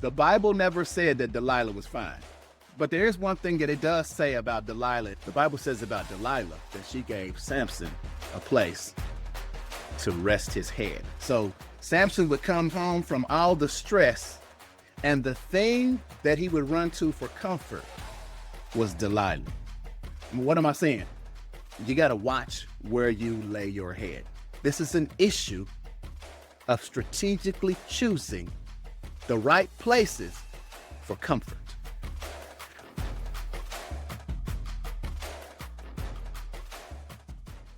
The Bible never said that Delilah was fine. But there is one thing that it does say about Delilah. The Bible says about Delilah that she gave Samson a place to rest his head. So Samson would come home from all the stress, and the thing that he would run to for comfort was Delilah. What am I saying? You got to watch where you lay your head. This is an issue of strategically choosing the right places for comfort.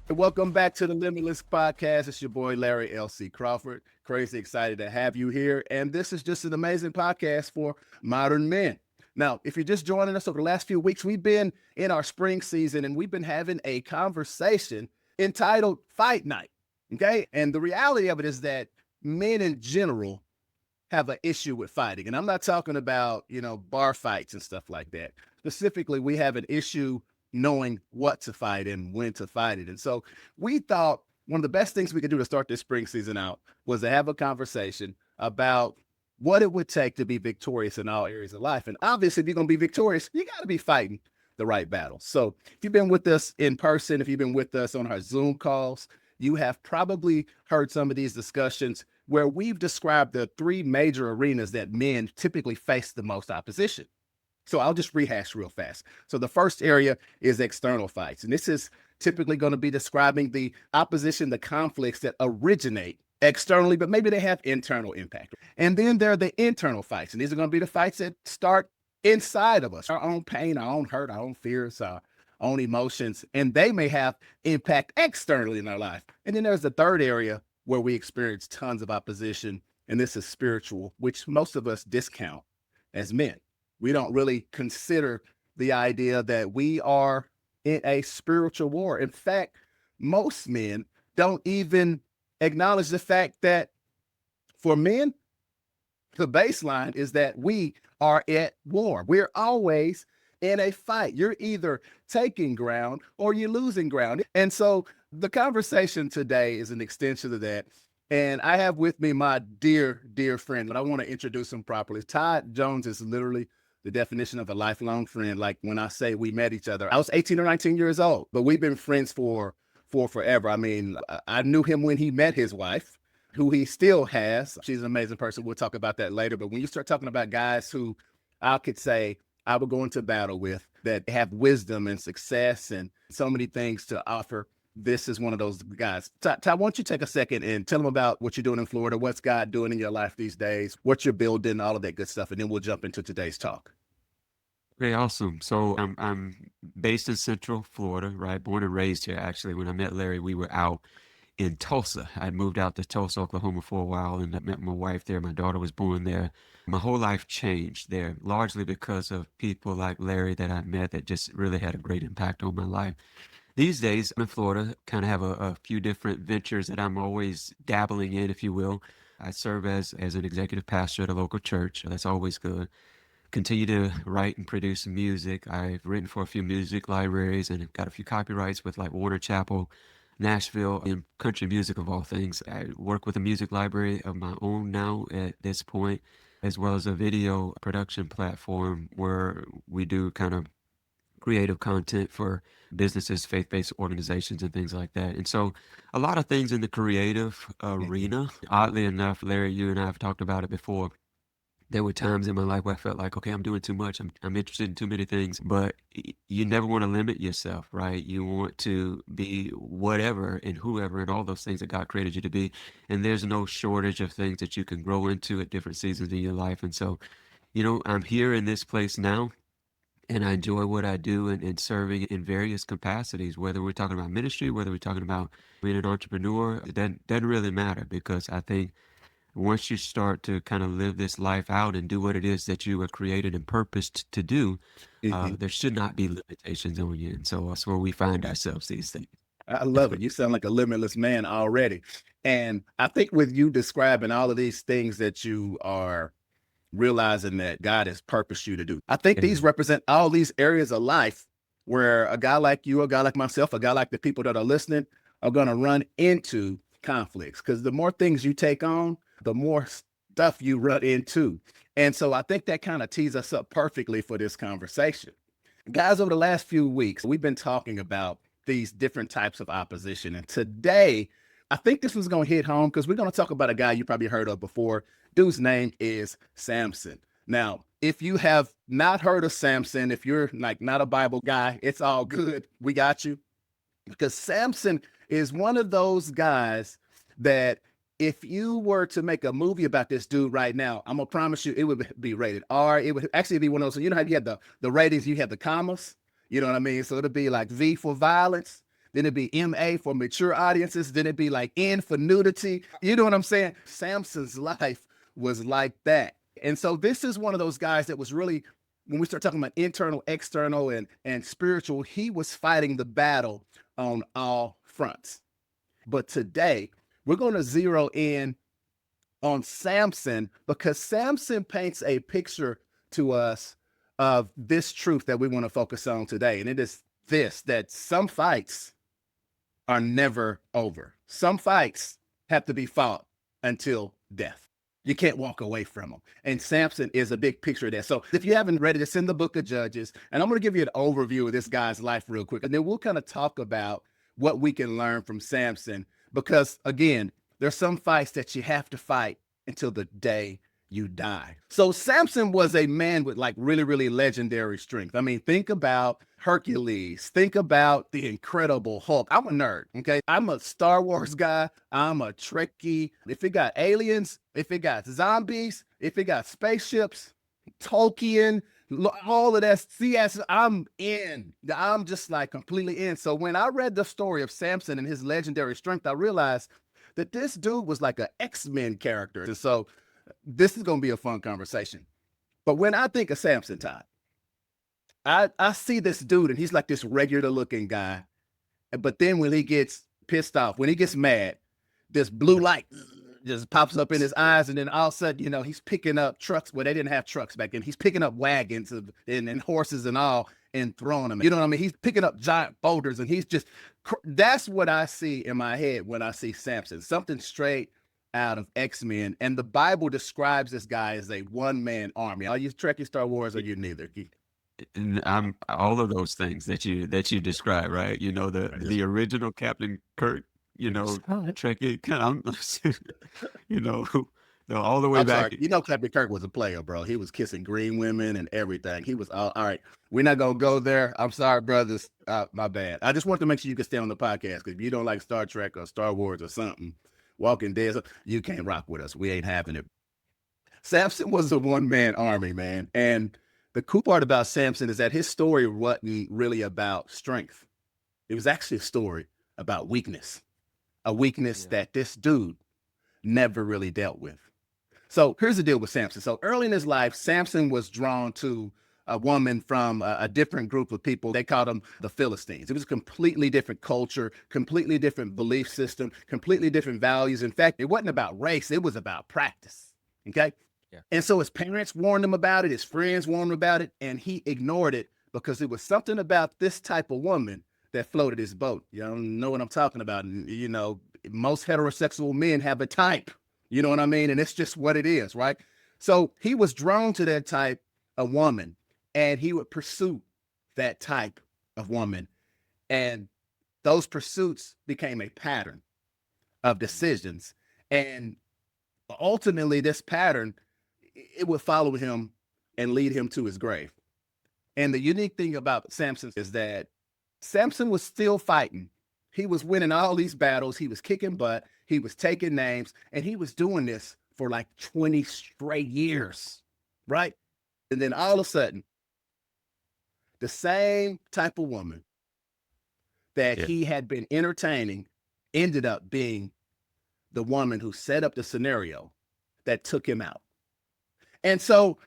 Welcome back to the Limitless Podcast. It's your boy, Larry L.C. Crawford. Crazy excited to have you here. And this is just an amazing podcast for modern men. Now, if you're just joining us over the last few weeks, we've been in our spring season and we've been having a conversation entitled Fight Night. Okay. And the reality of it is that men in general have an issue with fighting. And I'm not talking about, bar fights and stuff like that. Specifically, we have an issue knowing what to fight and when to fight it. And so we thought one of the best things we could do to start this spring season out was to have a conversation about what it would take to be victorious in all areas of life. And obviously, if you're going to be victorious, you got to be fighting the right battles. So if you've been with us in person, if you've been with us on our Zoom calls, you have probably heard some of these discussions where we've described the three major arenas that men typically face the most opposition. So I'll just rehash real fast. So the first area is external fights. And this is typically going to be describing the opposition, the conflicts that originate externally, but maybe they have internal impact. And then there are the internal fights. And these are going to be the fights that start inside of us, our own pain, our own hurt, our own fears, our own emotions. And they may have impact externally in our life. And then there's the third area where we experience tons of opposition. And this is spiritual, which most of us discount as men. We don't really consider the idea that we are in a spiritual war. In fact, most men don't even acknowledge the fact that for men, the baseline is that we are at war. We're always in a fight. You're either taking ground or you're losing ground. And so the conversation today is an extension of that. And I have with me my dear, dear friend, but I want to introduce him properly. Todd Jones is literally the definition of a lifelong friend. Like when I say we met each other, I was 18 or 19 years old, but we've been friends for forever. I mean, I knew him when he met his wife, who he still has. She's an amazing person. We'll talk about that later. But when you start talking about guys who I could say I would go into battle with, that have wisdom and success and so many things to offer, this is one of those guys. Todd, why don't you take a second and tell them about what you're doing in Florida, what's God doing in your life these days, what you're building, all of that good stuff, and then we'll jump into today's talk. Okay, awesome. So I'm based in Central Florida, right? Born and raised here. Actually, when I met Larry, we were out in Tulsa. I moved out to Tulsa, Oklahoma for a while, and I met my wife there. My daughter was born there. My whole life changed there, largely because of people like Larry that I met that just really had a great impact on my life. These days, I'm in Florida, kind of have a few different ventures that I'm always dabbling in, if you will. I serve as an executive pastor at a local church. That's always good. Continue to write and produce music. I've written for a few music libraries and have got a few copyrights with like Warner Chapel, Nashville, in country music of all things. I work with a music library of my own now at this point, as well as a video production platform where we do kind of creative content for businesses, faith-based organizations, and things like that. And so a lot of things in the creative arena. Oddly enough, Larry, you and I have talked about it before. There were times in my life where I felt like, okay, I'm doing too much. I'm interested in too many things, but you never want to limit yourself, right? You want to be whatever and whoever and all those things that God created you to be. And there's no shortage of things that you can grow into at different seasons in your life. And so, I'm here in this place now. And I enjoy what I do and serving in various capacities, whether we're talking about ministry, whether we're talking about being an entrepreneur, it doesn't really matter, because I think once you start to kind of live this life out and do what it is that you were created and purposed to do, there should not be limitations on you. And so that's where we find ourselves these days. I love it. You sound like a limitless man already. And I think with you describing all of these things that you are realizing that God has purposed you to do, I think these represent all these areas of life where a guy like you, a guy like myself, a guy like the people that are listening are going to run into conflicts. Because the more things you take on, the more stuff you run into. And so I think that kind of tees us up perfectly for this conversation. Guys, over the last few weeks, we've been talking about these different types of opposition. And today, I think this was going to hit home because we're going to talk about a guy you probably heard of before. Dude's name is Samson. Now, if you have not heard of Samson, if you're like not a Bible guy, it's all good. We got you. Because Samson is one of those guys that if you were to make a movie about this dude right now, I'm gonna promise you it would be rated R. It would actually be one of those, you know how you had the ratings, you had the commas, you know what I mean? So it'd be like V for violence, then it'd be MA for mature audiences, then it'd be like N for nudity. You know what I'm saying? Samson's life was like that. And so this is one of those guys that was really, when we start talking about internal, external, and spiritual, he was fighting the battle on all fronts. But today, we're going to zero in on Samson because Samson paints a picture to us of this truth that we want to focus on today. And it is this, that some fights are never over. Some fights have to be fought until death. You can't walk away from them. And Samson is a big picture of that. So if you haven't read it, it's in the book of Judges. And I'm going to give you an overview of this guy's life real quick. And then we'll kind of talk about what we can learn from Samson. Because again, there's some fights that you have to fight until the day you die. So Samson was a man with like really, really legendary strength. I mean, think about Hercules. Think about the Incredible Hulk. I'm a nerd, okay? I'm a Star Wars guy. I'm a Trekkie. If it got aliens, if it got zombies, if it got spaceships, Tolkien, all of that CS, I'm in. I'm just like completely in. So when I read the story of Samson and his legendary strength, I realized that this dude was like an X-Men character. And so this is going to be a fun conversation. But when I think of Samson, Todd, I see this dude and he's like this regular looking guy. But then when he gets pissed off, when he gets mad, this blue light just pops up in his eyes. And then all of a sudden, you know, he's picking up trucks. Well, they didn't have trucks back then. He's picking up wagons and horses and all and throwing them. You know what I mean? He's picking up giant boulders and he's just, that's what I see in my head when I see Samson, something straight out of X-Men. And the Bible describes this guy as a one-man army. Are you Trekkie, Star Wars, or you neither? And I'm all of those things that you describe, right? You know, the original Captain Kirk, you know, Trekkie, kind of, you know, all the way back. Sorry. You know, Captain Kirk was a player, bro. He was kissing green women and everything. He was all right. We're not gonna go there. I'm sorry, brothers. My bad. I just want to make sure you can stay on the podcast because if you don't like Star Trek or Star Wars or something, Walking Dead, you can't rock with us. We ain't having it. Samson was a one-man army, man. And the cool part about Samson is that his story wasn't really about strength. It was actually a story about weakness, a weakness that this dude never really dealt with. So here's the deal with Samson. So early in his life, Samson was drawn to a woman from a different group of people. They called them the Philistines. It was a completely different culture, completely different belief system, completely different values. In fact, it wasn't about race. It was about practice. Okay. Yeah. And so his parents warned him about it. His friends warned him about it. And he ignored it because it was something about this type of woman that floated his boat. You don't know what I'm talking about. You know, most heterosexual men have a type. You know what I mean? And it's just what it is, right? So he was drawn to that type of woman and he would pursue that type of woman. And those pursuits became a pattern of decisions. And ultimately, this pattern, it would follow him and lead him to his grave. And the unique thing about Samson is that Samson was still fighting. He was winning all these battles. He was kicking butt. He was taking names. And he was doing this for like 20 straight years, right? And then all of a sudden, the same type of woman that he had been entertaining ended up being the woman who set up the scenario that took him out. And so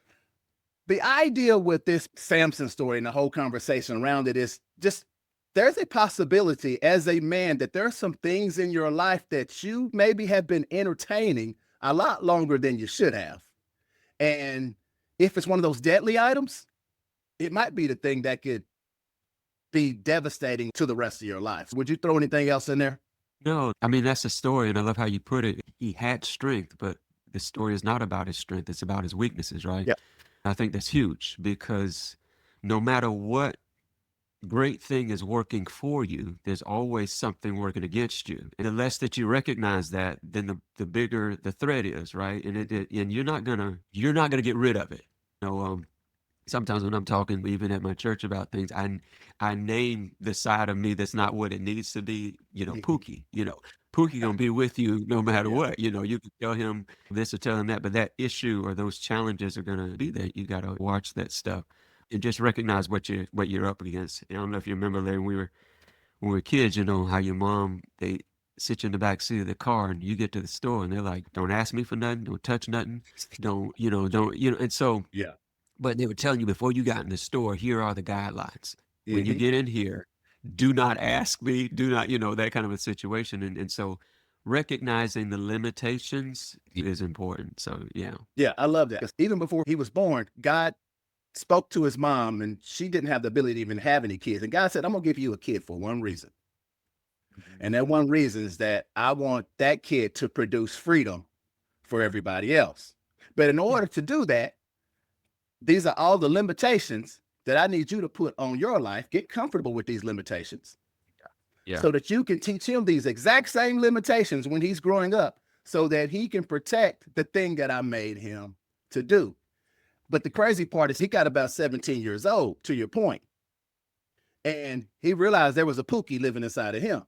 the idea with this Samson story and the whole conversation around it is just there's a possibility as a man that there are some things in your life that you maybe have been entertaining a lot longer than you should have. And if it's one of those deadly items, it might be the thing that could be devastating to the rest of your life. Would you throw anything else in there? No, I mean, that's the story. And I love how you put it. He had strength, but the story is not about his strength, it's about his weaknesses, right? Yeah. I think that's huge because no matter what great thing is working for you, there's always something working against you. And the less that you recognize that, then the bigger the threat is, right? And and you're not gonna get rid of it. You know, sometimes when I'm talking even at my church about things, I name the side of me that's not what it needs to be, Mhm. Pookie, Pookie gonna be with you no matter Yeah. what. You can tell him this or tell him that, but that issue or those challenges are gonna be there. You gotta watch that stuff and just recognize what you're up against. I don't know if you remember, Larry, when we were kids, how your mom, they sit you in the back seat of the car and you get to the store and they're like, don't ask me for nothing, don't touch nothing, don't, and so Yeah. but they were telling you before you got in the store, here are the guidelines. When you Hmm. get in here, do not ask me, do not, that kind of a situation. And so recognizing the limitations is important. So yeah. Yeah, I love that. 'Cause even before he was born, God spoke to his mom, and she didn't have the ability to even have any kids. And God said, I'm going to give you a kid for one reason. And that one reason is that I want that kid to produce freedom for everybody else. But in Yeah. order to do that, these are all the limitations that I need you to put on your life. Get comfortable with these limitations Yeah. so that you can teach him these exact same limitations when he's growing up so that he can protect the thing that I made him to do. But the crazy part is he got about 17 years old, to your point, and he realized there was a Pookie living inside of him.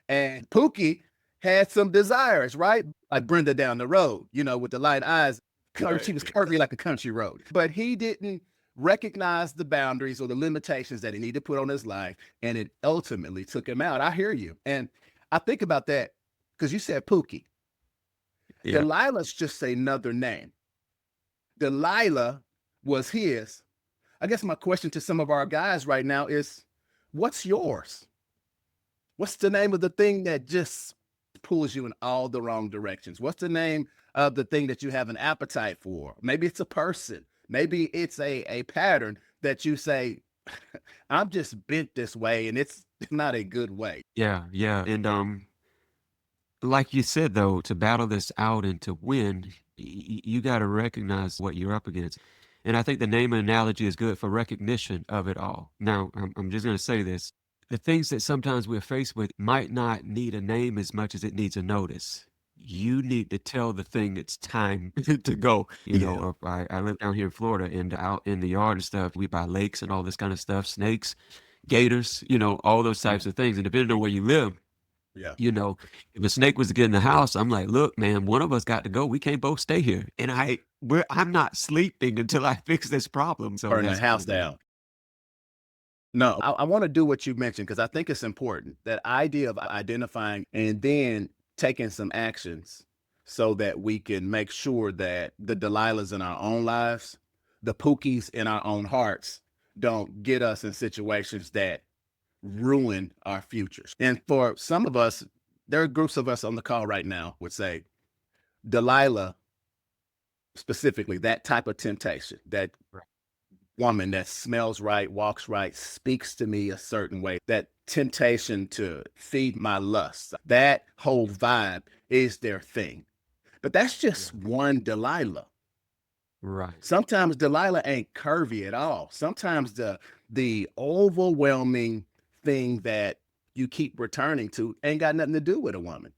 And Pookie had some desires, right? Like Brenda down the road, with the light eyes. She was curvy like a country road. But he didn't recognize the boundaries or the limitations that he needed to put on his life. And it ultimately took him out. I hear you. And I think about that because you said Pookie. Yeah. Delilah's just another name. Delilah was his. I guess my question to some of our guys right now is, what's yours? What's the name of the thing that just pulls you in all the wrong directions? What's the name of the thing that you have an appetite for? Maybe it's a person. Maybe it's a pattern that you say, I'm just bent this way and it's not a good way. Yeah. Yeah. And like you said though, to battle this out and to win, you got to recognize what you're up against. And I think the name analogy is good for recognition of it all. Now, I'm just going to say this. The things that sometimes we're faced with might not need a name as much as it needs a notice. You need to tell the thing it's time to go. Yeah. I live down here in Florida and out in the yard and stuff, we buy lakes and all this kind of stuff, snakes, gators, all those types of things. And depending on where you live, Yeah. you know, if a snake was to get in the house, I'm like, look, man, one of us got to go. We can't both stay here. And I'm not sleeping until I fix this problem. So Burn the that's kind house of the down. No, I want to do what you mentioned because I think it's important. That idea of identifying and then taking some actions so that we can make sure that the Delilahs in our own lives, the Pookies in our own hearts, don't get us in situations that ruin our futures. And for some of us, there are groups of us on the call right now would say, Delilah, specifically, that type of temptation, that Right. woman that smells right, walks right, speaks to me a certain way, that temptation to feed my lust, that whole vibe is their thing. But that's Yeah. just one Delilah. Right. Sometimes Delilah ain't curvy at all. Sometimes the overwhelming thing that you keep returning to ain't got nothing to do with a woman.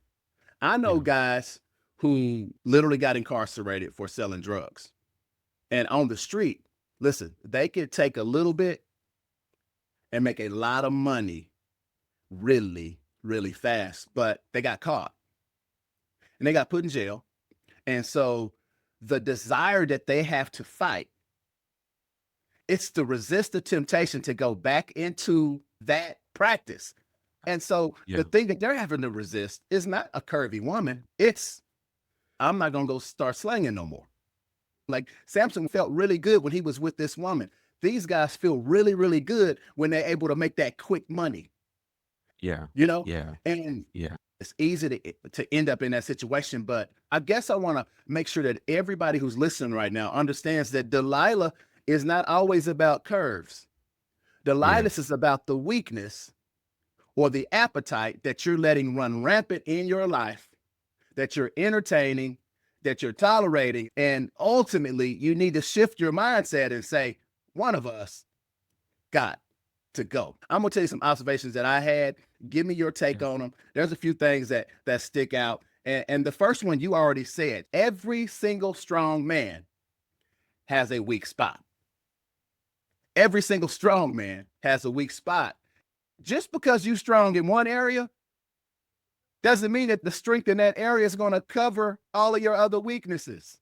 I know Yeah. guys who literally got incarcerated for selling drugs. And on the street, listen, they could take a little bit and make a lot of money really, really fast, but they got caught and they got put in jail. And so the desire that they have to fight, it's to resist the temptation to go back into that practice. And so Yeah. the thing that they're having to resist is not a curvy woman. It's, I'm not going to go start slanging no more. Like Samson felt really good when he was with this woman. These guys feel really, really good when they're able to make that quick money, Yeah. you know? Yeah. And Yeah. it's easy to end up in that situation. But I guess I want to make sure that everybody who's listening right now understands that Delilah is not always about curves. Yeah. Delilah is about the weakness or the appetite that you're letting run rampant in your life, that you're entertaining, that you're tolerating. And ultimately, you need to shift your mindset and say, one of us got to go. I'm gonna tell you some observations that I had. Give me your take Yeah. on them. There's a few things that stick out. And the first one you already said, every single strong man has a weak spot. Every single strong man has a weak spot. Just because you're strong in one area doesn't mean that the strength in that area is going to cover all of your other weaknesses.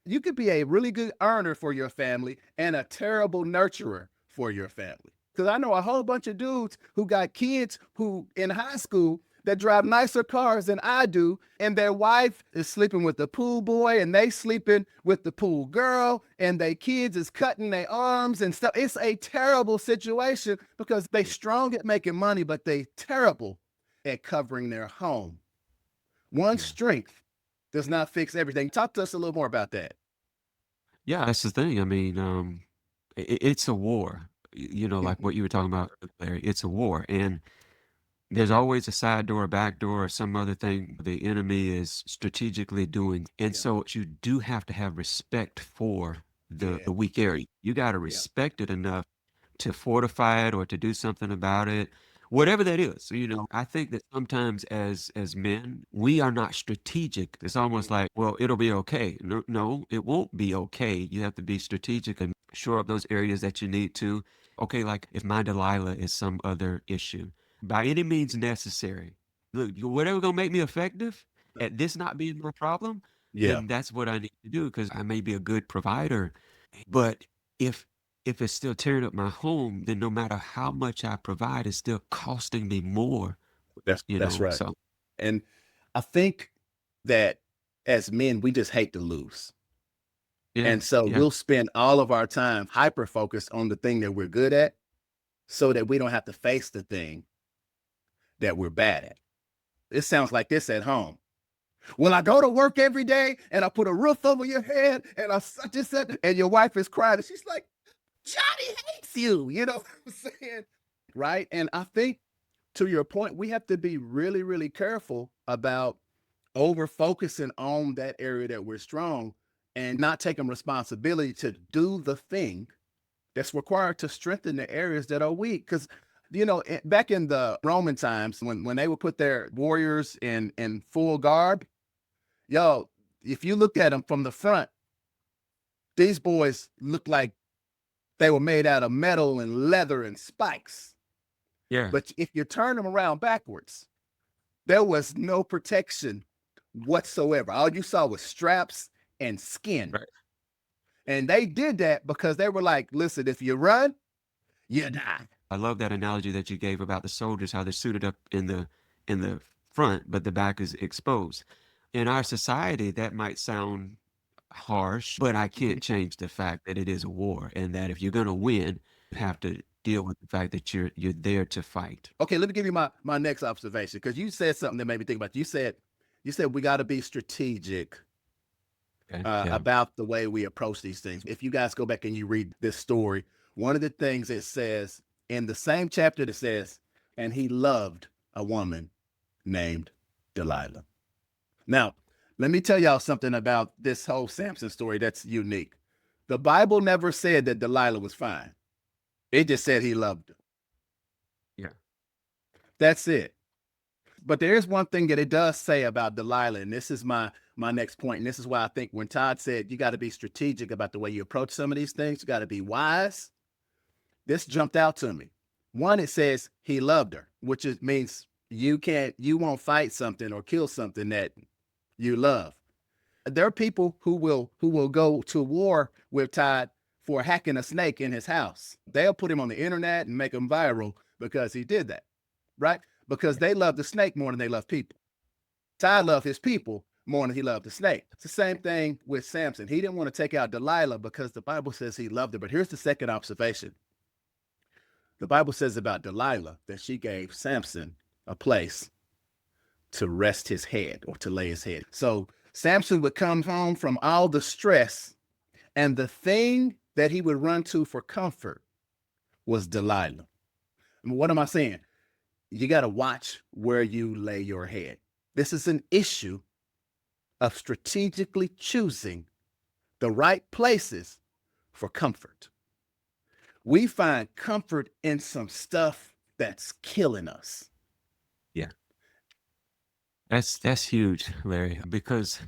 You could be a really good earner for your family and a terrible nurturer for your family. Because I know a whole bunch of dudes who got kids who in high school that drive nicer cars than I do, and their wife is sleeping with the pool boy and they sleeping with the pool girl, and their kids is cutting their arms and stuff. It's a terrible situation because they strong at making money, but they terrible at covering their home. One Yeah. strength does not fix everything. Talk to us a little more about that. Yeah, that's the thing. I mean, it's a war. You know, like what you were talking about, Larry. It's a war, and there's always a side door, a back door, or some other thing the enemy is strategically doing. And Yeah. so you do have to have respect for the Yeah. the weak area. You got to Yeah. respect it enough to fortify it or to do something about it, whatever that is. You know, I think that sometimes as men, we are not strategic. It's almost like, well, it'll be okay. No, no, it won't be okay. You have to be strategic and shore up those areas that you need to. Okay, like if my Delilah is some other issue, by any means necessary. Look, whatever gonna make me effective at this not being my problem, Yeah. then that's what I need to do because I may be a good provider, but if if it's still tearing up my home, then no matter how much I provide, it's still costing me more, you That's know? right. So, And I think that as men, we just hate to lose. yeah, And so yeah, we'll spend all of our time hyper focused on the thing that we're good at so that we don't have to face the thing that we're bad at. It sounds like this at home. Well, I go to work every day and I put a roof over your head and I such and such, and your wife is crying and she's like, Johnny hates you. You know what I'm saying? Right. And I think to your point, we have to be really, really careful about over focusing on that area that we're strong and not taking responsibility to do the thing that's required to strengthen the areas that are weak. Because, back in the Roman times, when they would put their warriors in full garb, yo, if you looked at them from the front, these boys looked like they were made out of metal and leather and spikes. yeah, But if you turn them around backwards, there was no protection whatsoever. All you saw was straps and skin. right. And they did that because they were like, listen, if you run, you die. I love that analogy that you gave about the soldiers, how they're suited up in the front, but the back is exposed. In our society, that might sound harsh, but I can't change the fact that it is a war and that if you're gonna win, you have to deal with the fact that you're there to fight. Okay, let me give you my next observation because you said something that made me think about it. You said we got to be strategic Okay. Yeah. about the way we approach these things. If you guys go back and you read this story, one of the things it says in the same chapter that says, and he loved a woman named Delilah. Now, let me tell y'all something about this whole Samson story that's unique. The Bible never said that Delilah was fine. It just said he loved her. Yeah. That's it. But there is one thing that it does say about Delilah, and this is my next point. And this is why I think when Todd said you got to be strategic about the way you approach some of these things, you got to be wise. This jumped out to me. One, it says he loved her, which means you won't fight something or kill something that you love. There are people who will go to war with Todd for hacking a snake in his house. They'll put him on the internet and make him viral because he did that, right? Because they love the snake more than they love people. Todd loved his people more than he loved the snake. It's the same thing with Samson. He didn't want to take out Delilah because the Bible says he loved her. But here's the second observation. The Bible says about Delilah that she gave Samson a place to rest his head or to lay his head. So Samson would come home from all the stress, and the thing that he would run to for comfort was Delilah. And what am I saying? You got to watch where you lay your head. This is an issue of strategically choosing the right places for comfort. We find comfort in some stuff that's killing us. Yeah. That's huge, Larry, because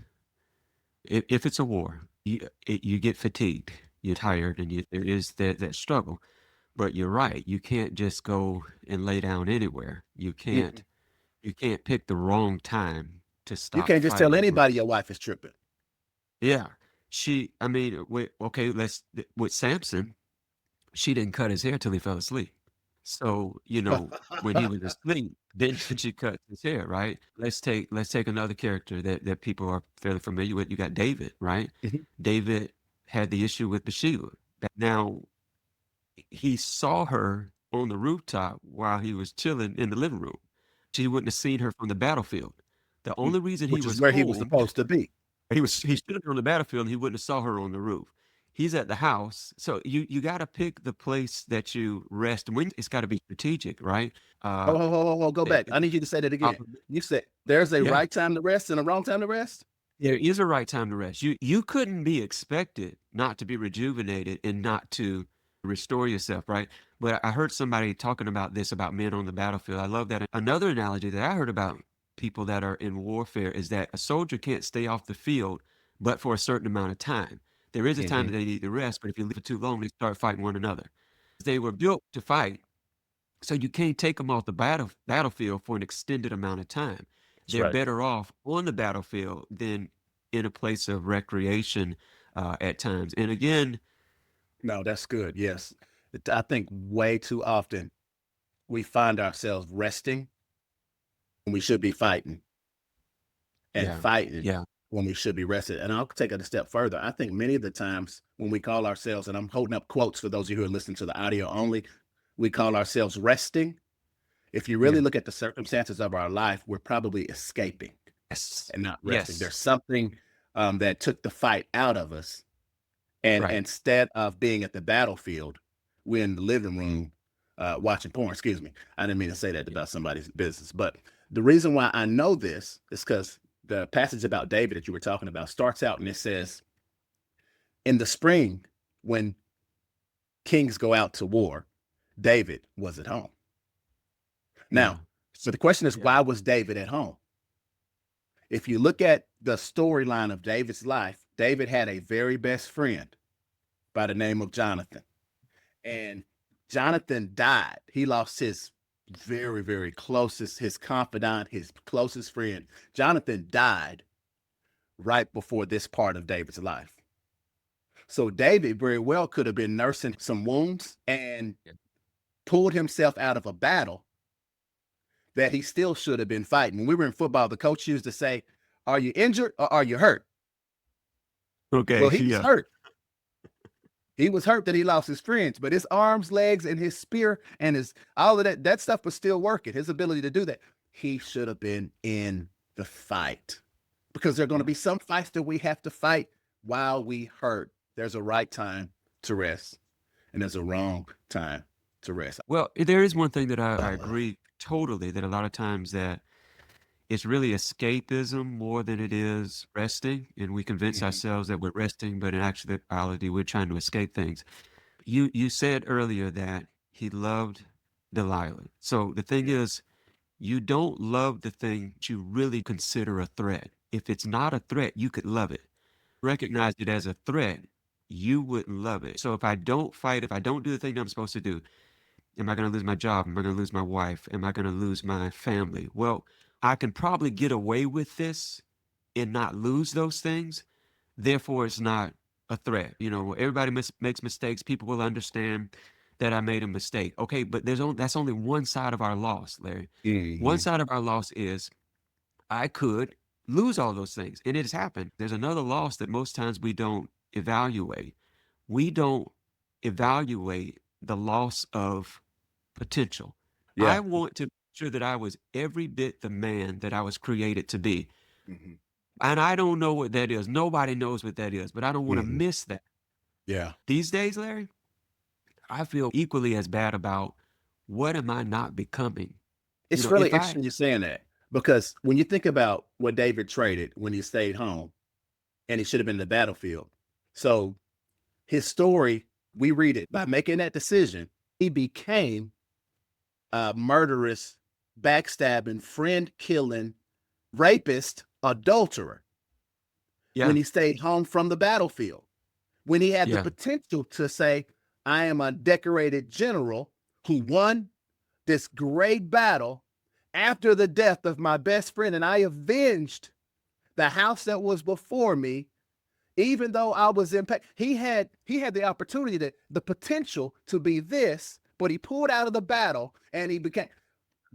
if it's a war, you get fatigued, you're tired, and there is that struggle. But you're right, you can't just go and lay down anywhere. Mm-mm. You can't pick the wrong time to You stop can't just tell fighting. anybody your wife is tripping. Yeah, I mean, okay, with Samson, she didn't cut his hair till he fell asleep. So, when he was asleep, then she cut his hair, right? Let's take another character that people are fairly familiar with. You got David, right? Mhm. David had the issue with Bathsheba. Now, he saw her on the rooftop while he was chilling in the living room. She wouldn't have seen her from the battlefield. The Mm. only reason he Which is was where he was home, supposed to be. he stood up on the battlefield and he wouldn't have saw her on the roof. He's at the house. So you got to pick the place that you rest. When it's got to be strategic, right? Uh, Go it- back. I need you to say that again. it- You said there's a yeah, right time to rest and a wrong time to rest? there is a right time to rest. You couldn't be expected not to be rejuvenated and not to restore yourself, right? But I heard somebody talking about this about men on the battlefield. I love that. Another analogy that I heard about people that are in warfare is that a soldier can't stay off the field but for a certain amount of time. There is a time Hmm. that they need to rest, but if you leave it too long, they start fighting one another. They were built to fight, so you can't take them off the battlefield for an extended amount of time. That's They're right. better off on the battlefield than in a place of recreation at times. And again, No, that's good. Yes. I think way too often we find ourselves resting when we should be fighting and yeah, fighting yeah, when we should be rested. And I'll take it a step further. I think many of the times when we call ourselves, and I'm holding up quotes for those of you who are listening to the audio only, we call ourselves resting. If you really yeah. look at the circumstances of our life, we're probably escaping Yes, and not resting. yes, There's something that took the fight out of us. And right. instead of being at the battlefield, we're in the living room watching porn. Excuse me. I didn't mean to say that Yeah, about somebody's business. But the reason why I know this is because the passage about David that you were talking about starts out and it says, in the spring, when kings go out to war, David was at home. yeah, Now, so the question is, yeah, why was David at home? If you look at the storyline of David's life, David had a very best friend by the name of Jonathan. And Jonathan died. He lost his very, very closest, his confidant, his closest friend. Jonathan died right before this part of David's life. So David very well could have been nursing some wounds and yeah. pulled himself out of a battle that he still should have been fighting. When we were in football, the coach used to say, "Are you injured or are you hurt?" Okay, Well, he was yeah, hurt. He was hurt that he lost his friends, but his arms, legs, and his spear and his all of that stuff was still working. His ability to do that. He should have been in the fight. Because there are going to yeah. be some fights that we have to fight while we hurt. There's a right time to rest, and there's a wrong time to rest. Well, there is one thing that I agree totally that a lot of times that it's really escapism more than it is resting, and we convince Mhm. ourselves that we're resting, but in actuality, we're trying to escape things. You said earlier that he loved Delilah. So the thing Yeah. is, you don't love the thing that you really consider a threat. If it's not a threat, you could love it. Recognize it as a threat, you wouldn't love it. So if I don't fight, if I don't do the thing that I'm supposed to do, am I going to lose my job? Am I going to lose my wife? Am I going to lose my family? Well, I can probably get away with this and not lose those things. Therefore, it's not a threat. Everybody makes mistakes. People will understand that I made a mistake. Okay, but that's only one side of our loss, Larry. One Mhm. side of our loss is I could lose all those things, and it has happened. There's another loss that most times we don't evaluate. We don't evaluate the loss of potential. I Yeah. want to make sure that I was every bit the man that I was created to be. Mhm. And I don't know what that is. Nobody knows what that is, but I don't want to Mhm. miss that. Yeah. These days, Larry, I feel equally as bad about what am I not becoming? It's really If I, interesting you saying that Because when you think about what David traded when he stayed home, and he should have been in the battlefield. So his story, we read it by making that decision, he became a murderous, backstabbing, friend killing, rapist, adulterer when Yeah. he stayed home from the battlefield. When he had the Yeah. potential to say, I am a decorated general who won this great battle after the death of my best friend, and I avenged the house that was before me, even though I was in pain. He had the opportunity, the potential to be this, but he pulled out of the battle and he became,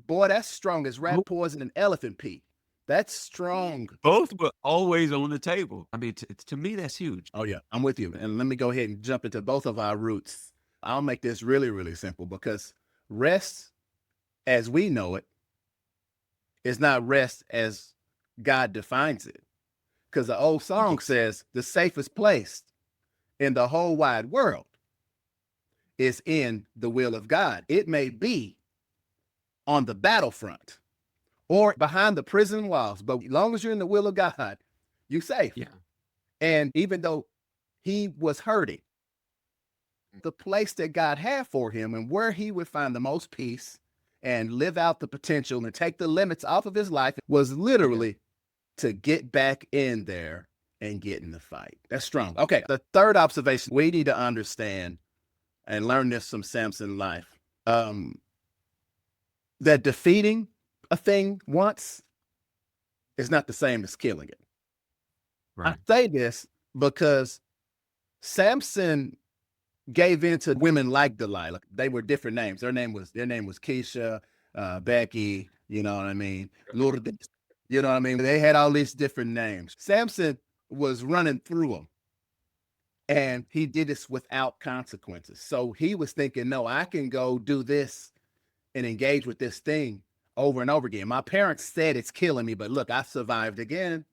boy, that's strong as rat poison and elephant pee. That's strong. Both were always on the table. I mean, to me, that's huge. Oh yeah, I'm with you. And let me go ahead and jump into both of our roots. I'll make this really, really simple, because rest as we know it is not rest as God defines it. Because the old song says the safest place in the whole wide world is in the will of God. It may be on the battlefront or behind the prison walls, but as long as you're in the will of God, you're safe. Yeah. And even though he was hurting, the place that God had for him and where he would find the most peace and live out the potential and take the limits off of his life was literally to get back in there and get in the fight. That's strong. Okay. The third observation we need to understand and learn this from Samson's life, that defeating a thing once is not the same as killing it. Right. I say this because Samson gave in to women like Delilah. They were different names. Their name was Keisha, Becky, you know what I mean? Lourdes, you know what I mean? They had all these different names. Samson was running through them, and he did this without consequences. So he was thinking, no, I can go do this and engage with this thing over and over again. My parents said it's killing me, but look, I survived again.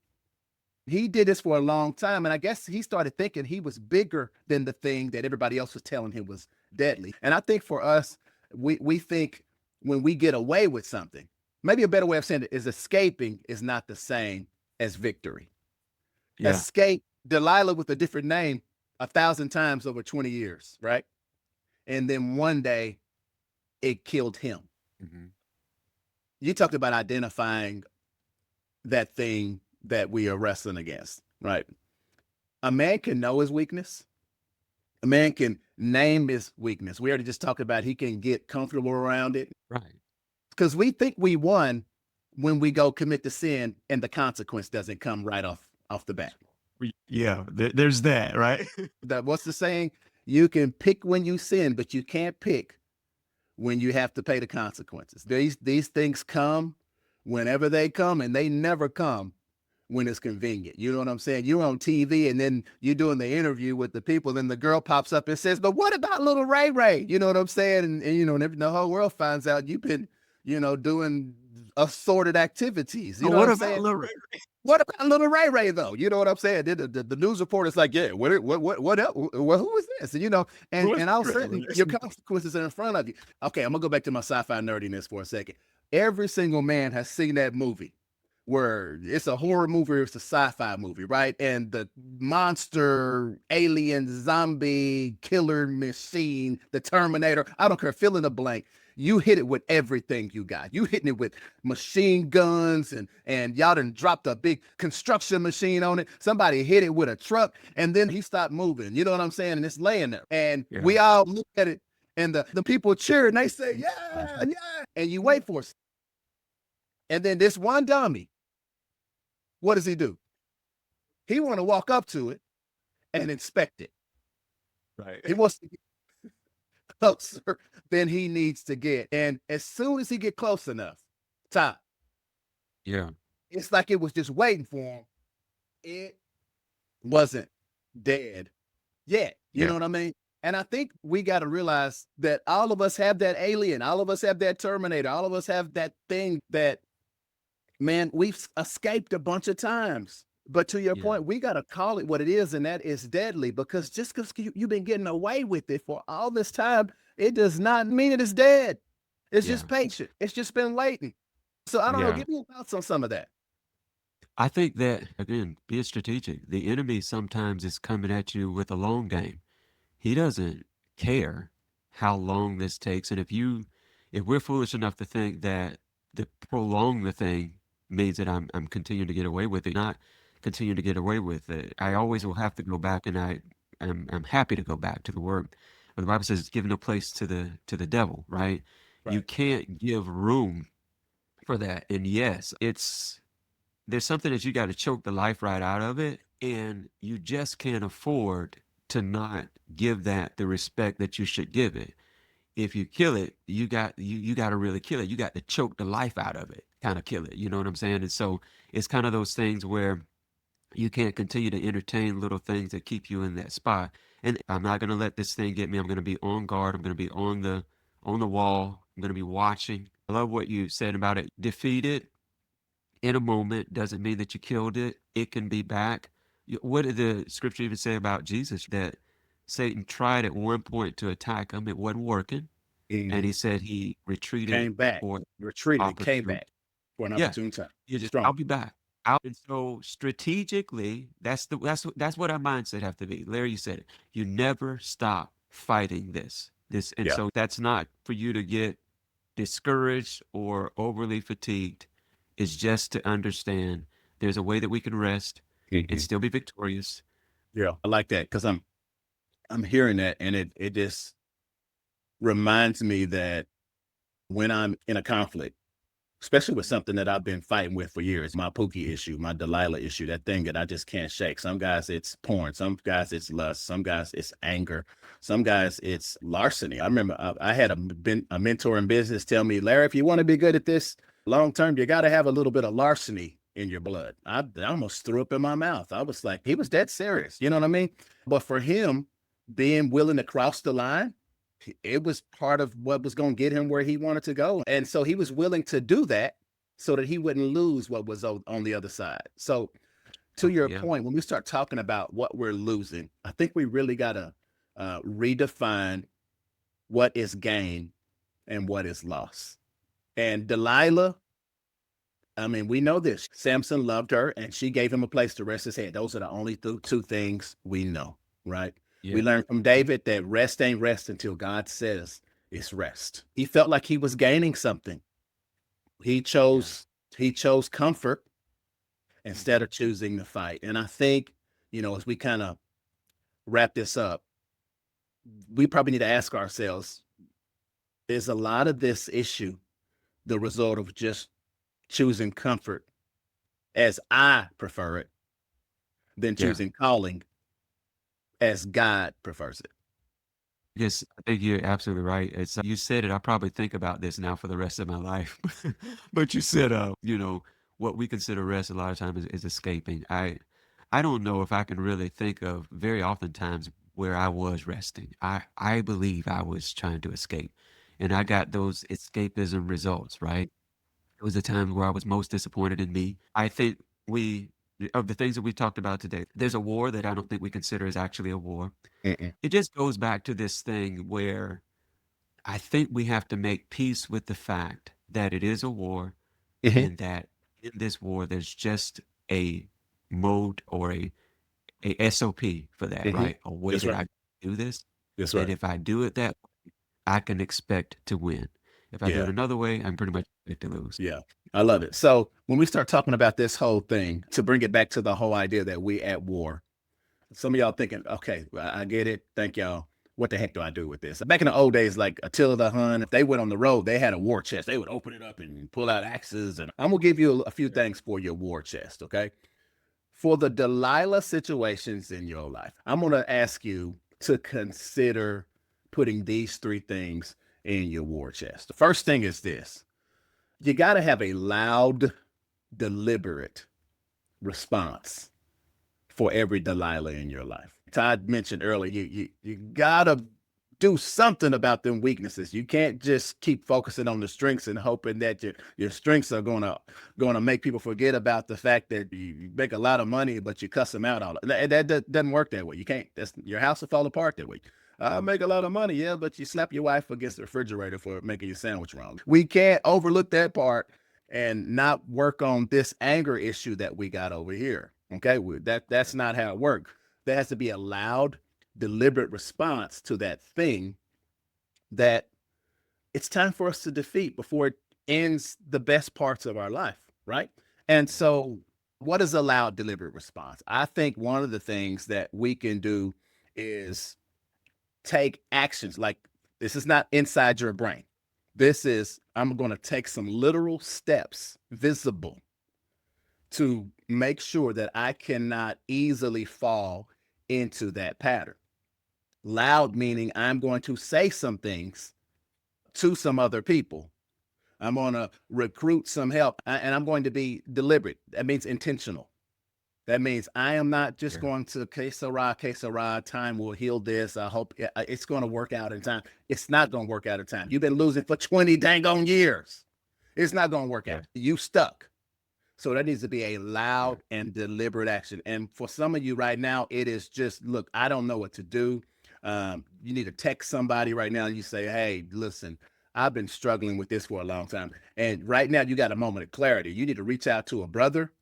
He did this for a long time, and I guess he started thinking he was bigger than the thing that everybody else was telling him was deadly. And I think for us, we think when we get away with something, maybe a better way of saying it is escaping is not the same as victory. Yeah. Escape Delilah with a different name 1,000 times over 20 years, right? And then one day it killed him. Mm-hmm. You talked about identifying that thing that we are wrestling against, right? A man can know his weakness. A man can name his weakness. We already just talked about he can get comfortable around it. Right. Because we think we won when we go commit the sin and the consequence doesn't come right off the bat. Yeah, there's that, right? What's the saying? You can pick when you sin, but you can't pick when you have to pay the consequences. These things come whenever they come, and they never come when it's convenient. You know what I'm saying? You're on TV and then you're doing the interview with the people, then the girl pops up and says, but what about little Ray Ray? You know what I'm saying? And you know, and the whole world finds out you've been, you know, doing assorted activities. You know what I'm saying? Little Ray Ray? What about little Ray Ray though? You know what I'm saying? The news reporter's like, yeah, what else? Well, who is this? And you know, and all of a sudden your consequences are in front of you. Okay, I'm gonna go back to my sci-fi nerdiness for a second. Every single man has seen that movie where it's a horror movie, or it's a sci-fi movie, right? And the monster, alien, zombie, killer machine, the Terminator, I don't care, fill in the blank. You hit it with everything you got. You hitting it with machine guns, and y'all done dropped a big construction machine on it. Somebody hit it with a truck, and then he stopped moving. You know what I'm saying? And it's laying there. And we all look at it, and the people cheer, and they say, yeah, yeah. And you wait for it. And then this one dummy, what does he do? He want to walk up to it and inspect it. Right. He wants to get closer than he needs to get. And as soon as he get close enough, Todd, it's like it was just waiting for him. It wasn't dead yet. You know what I mean? And I think we got to realize that all of us have that alien. All of us have that Terminator. All of us have that thing that, man, we've escaped a bunch of times. But to your point, we got to call it what it is, and that is deadly. Because just because you've been getting away with it for all this time, it does not mean it is dead. It's just patient. It's just been latent. So I don't know. Yeah. Give me your thoughts on some of that. I think that, again, be strategic. The enemy sometimes is coming at you with a long game. He doesn't care how long this takes. And if we're foolish enough to think that the prolong the thing means that I'm continuing to get away with it, not continue to get away with it. I always will have to go back, and I'm happy to go back to the word. But the Bible says it's given no place to the devil, right? You Right. can't give room for that. And yes, there's something that you got to choke the life right out of it, and you just can't afford to not give that the respect that you should give it. If you kill it, you got to really kill it. You got to choke the life out of it, kind of kill it. You know what I'm saying? And so it's kind of those things where you can't continue to entertain little things that keep you in that spot. And I'm not going to let this thing get me. I'm going to be on guard. I'm going to be on the wall. I'm going to be watching. I love what you said about it. Defeat it in a moment doesn't mean that you killed it. It can be back. What did the scripture even say about Jesus? That Satan tried at one point to attack him. It wasn't working. And Mhm. he said he retreated Came back, for retreated, and came opportune. back for an Yeah. opportune time. You just, I'll Strong. be back. Out. And so strategically, that's what our mindset have to be. Larry, you said it. You never stop fighting this. And Yeah. so that's not for you to get discouraged or overly fatigued. Is just to understand there's a way that we can rest and Mhm. still be victorious. Yeah. I like that because I'm hearing that, and it just reminds me that when I'm in a conflict, especially with something that I've been fighting with for years, my Pookie issue, my Delilah issue, that thing that I just can't shake. Some guys it's porn, some guys it's lust, some guys it's anger, some guys it's larceny. I remember I had a mentor in business tell me, Larry, if you want to be good at this long term, you got to have a little bit of larceny in your blood. I almost threw up in my mouth. I was like, he was dead serious. You know what I mean? But for him, being willing to cross the line, it was part of what was going to get him where he wanted to go. And so he was willing to do that so that he wouldn't lose what was on the other side. So to Oh, your yeah. point, when we start talking about what we're losing, I think we really got to redefine what is gain and what is loss. And Delilah, I mean, we know this. Samson loved her and she gave him a place to rest his head. Those are the only two things we know, right? We Yeah. learned from David that rest ain't rest until God says it's rest. He felt like he was gaining something. He Yeah. chose he chose comfort instead Mhm. of choosing the fight. And I think, as we kind of wrap this up, we probably need to ask ourselves, is a lot of this issue the result of just choosing comfort as I prefer it than Yeah. choosing calling as God prefers it? Yes, I think you're absolutely right. It's you said it. I probably think about this now for the rest of my life. But you said, what we consider rest a lot of times is escaping. I don't know if I can really think of very oftentimes where I was resting. I believe I was trying to escape, and I got those escapism results, right? It was the times where I was most disappointed in me. I think we of the things that we talked about today, there's a war that I don't think we consider is actually a war. Mm-mm. It just goes back to this thing where I think we have to make peace with the fact that it is a war Mhm. and that in this war there's just a mode or a SOP for that, Mhm. right? A way That's that right. I do this, That's that right. if I do it that I can expect to win. If I do it Yeah. another way, I'm pretty much expect to lose. Yeah. I love it. So when we start talking about this whole thing, to bring it back to the whole idea that we at war, some of y'all thinking, okay, well, I get it. Thank y'all. What the heck do I do with this? Back in the old days, like Attila the Hun, if they went on the road, they had a war chest. They would open it up and pull out axes. And I'm gonna give you a few things for your war chest, okay? For the Delilah situations in your life, I'm gonna ask you to consider putting these three things in your war chest. The first thing is this: you got to have a loud, deliberate response for every Delilah in your life. Todd mentioned earlier, you gotta do something about them weaknesses. You can't just keep focusing on the strengths and hoping that your strengths are gonna make people forget about the fact that you make a lot of money, but you cuss them out all. That doesn't work that way. You can't. That's your house will fall apart that way. I make a lot of money, yeah, but you slap your wife against the refrigerator for making your sandwich wrong. We can't overlook that part and not work on this anger issue that we got over here. Okay, that's not how it works. There has to be a loud, deliberate response to that thing that it's time for us to defeat before it ends the best parts of our life, right? And so, what is a loud, deliberate response? I think one of the things that we can do is take actions. Like, this is not inside your brain. This is, I'm going to take some literal steps, visible, to make sure that I cannot easily fall into that pattern. Loud meaning I'm going to say some things to some other people. I'm going to recruit some help, and I'm going to be deliberate. That means intentional. That means I am not just going to que sera, time will heal this. I hope it's going to work out in time. It's not going to work out in time. You've been losing for 20 dang on years. It's not going to work out. You stuck. So that needs to be a loud and deliberate action. And for some of you right now, it is just, look, I don't know what to do. You need to text somebody right now and you say, hey, listen, I've been struggling with this for a long time. And right now you got a moment of clarity. You need to reach out to a brother,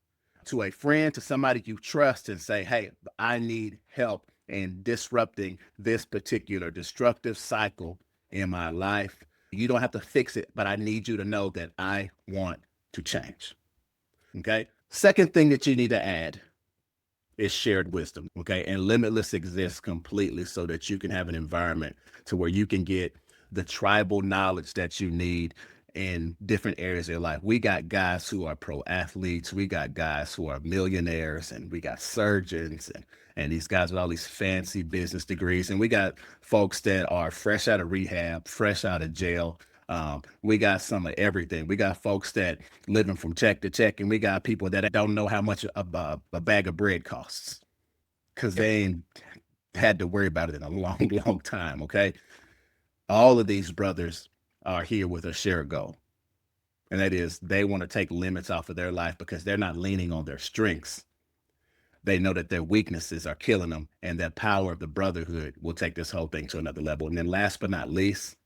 to a friend, to somebody you trust and say, hey, I need help in disrupting this particular destructive cycle in my life. You don't have to fix it, but I need you to know that I want to change. Okay. Second thing that you need to add is shared wisdom. Okay. And Limitless exists completely so that you can have an environment to where you can get the tribal knowledge that you need in different areas of your life. We got guys who are pro athletes. We got guys who are millionaires, and we got surgeons and these guys with all these fancy business degrees. And we got folks that are fresh out of rehab, fresh out of jail. We got some of everything. We got folks that living from check to check, and we got people that don't know how much a bag of bread costs because they ain't had to worry about it in a long, long time. Okay. All of these brothers are here with a shared goal. And that is they want to take limits off of their life because they're not leaning on their strengths. They know that their weaknesses are killing them, and that power of the brotherhood will take this whole thing to another level. And then last but not least,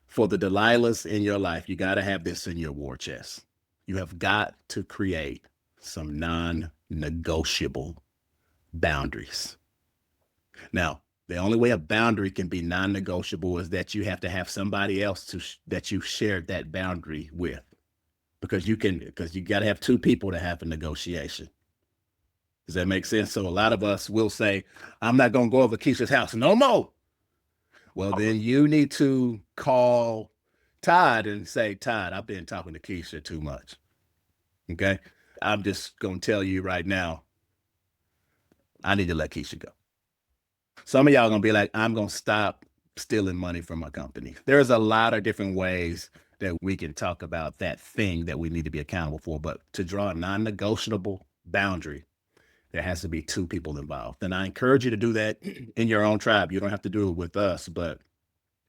for the Delilahs in your life, you got to have this in your war chest. You have got to create some non-negotiable boundaries. Now, the only way a boundary can be non-negotiable is that you have to have somebody else that you shared that boundary with, because you got to have two people to have a negotiation. Does that make sense? So a lot of us will say, I'm not going to go over Keisha's house no more. Well, then you need to call Todd and say, Todd, I've been talking to Keisha too much. Okay. I'm just going to tell you right now, I need to let Keisha go. Some of y'all are going to be like, I'm going to stop stealing money from my company. There's a lot of different ways that we can talk about that thing that we need to be accountable for. But to draw a non-negotiable boundary, there has to be two people involved. And I encourage you to do that in your own tribe. You don't have to do it with us, but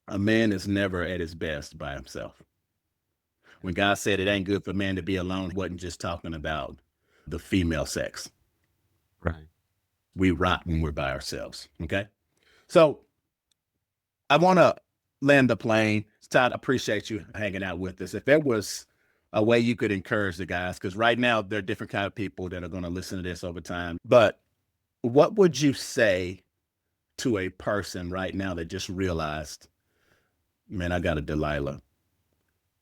a man is never at his best by himself. When God said it ain't good for man to be alone, he wasn't just talking about the female sex. Right. We rot when we're by ourselves. Okay. So I want to land the plane. Todd, I appreciate you hanging out with us. If there was a way you could encourage the guys, because right now there are different kind of people that are going to listen to this over time, but what would you say to a person right now that just realized, man, I got a Delilah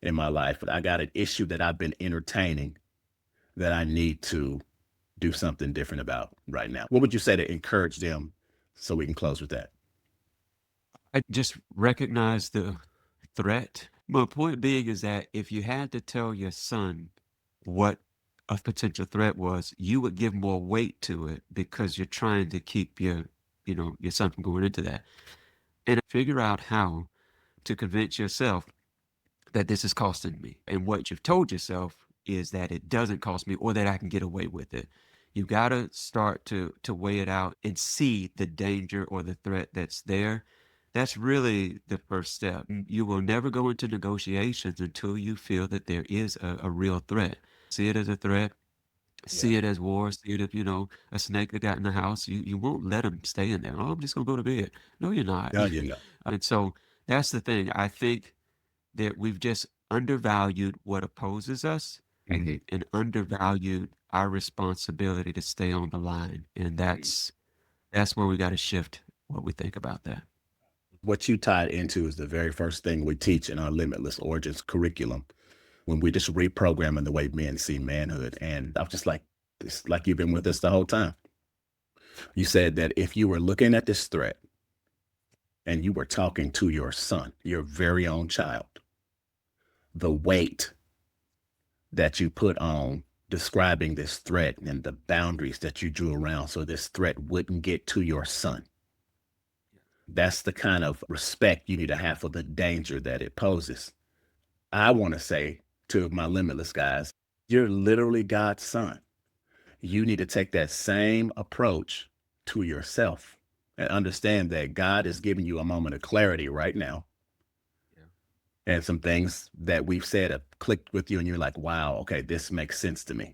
in my life. I got an issue that I've been entertaining that I need to do something different about right now? What would you say to encourage them so we can close with that? I just recognize the threat. My point being is that if you had to tell your son what a potential threat was, you would give more weight to it because you're trying to keep your son from going into that. And figure out how to convince yourself that this is costing me. And what you've told yourself is that it doesn't cost me or that I can get away with it. You got to start to weigh it out and see the danger or the threat that's there. That's really the first step. You will never go into negotiations until you feel that there is a real threat. See it as a threat, see it as war, see it as, a snake that got in the house. You won't let him stay in there. Oh, I'm just going to go to bed. No, you're not. No, you know. And so that's the thing. I think that we've just undervalued what opposes us and undervalued our responsibility to stay on the line. And that's where we got to shift what we think about that. What you tied into is the very first thing we teach in our Limitless Origins curriculum when we just reprogramming the way men see manhood. And I'm just like, it's like you've been with us the whole time. You said that if you were looking at this threat and you were talking to your son, your very own child, the weight that you put on describing this threat and the boundaries that you drew around so this threat wouldn't get to your son. That's the kind of respect you need to have for the danger that it poses. I want to say to my Limitless guys, you're literally God's son. You need to take that same approach to yourself and understand that God is giving you a moment of clarity right now. Yeah. And some things that we've said have clicked with you and you're like, wow, okay, this makes sense to me.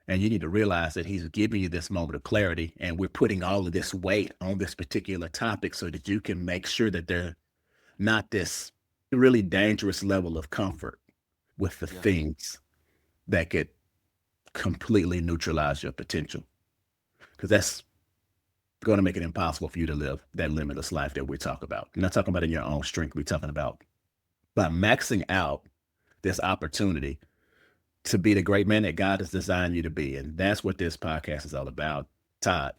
And you need to realize that he's giving you this moment of clarity and we're putting all of this weight on this particular topic so that you can make sure that they're not this really dangerous level of comfort with the things that could completely neutralize your potential. Because that's going to make it impossible for you to live that limitless life that we talk about. We're not talking about in your own strength. We're talking about by maxing out this opportunity to be the great man that God has designed you to be. And that's what this podcast is all about. Todd,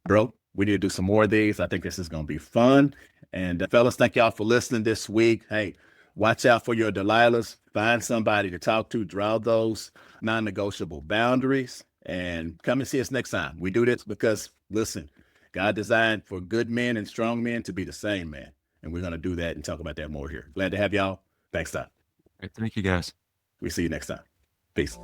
bro, we need to do some more of these. I think this is going to be fun. And fellas, thank y'all for listening this week. Hey, watch out for your Delilahs. Find somebody to talk to. Draw those non-negotiable boundaries. And come and see us next time. We do this because, listen, God designed for good men and strong men to be the same man. And we're going to do that and talk about that more here. Glad to have y'all. Thanks, Todd. All right, thank you, guys. We'll see you next time. Peace.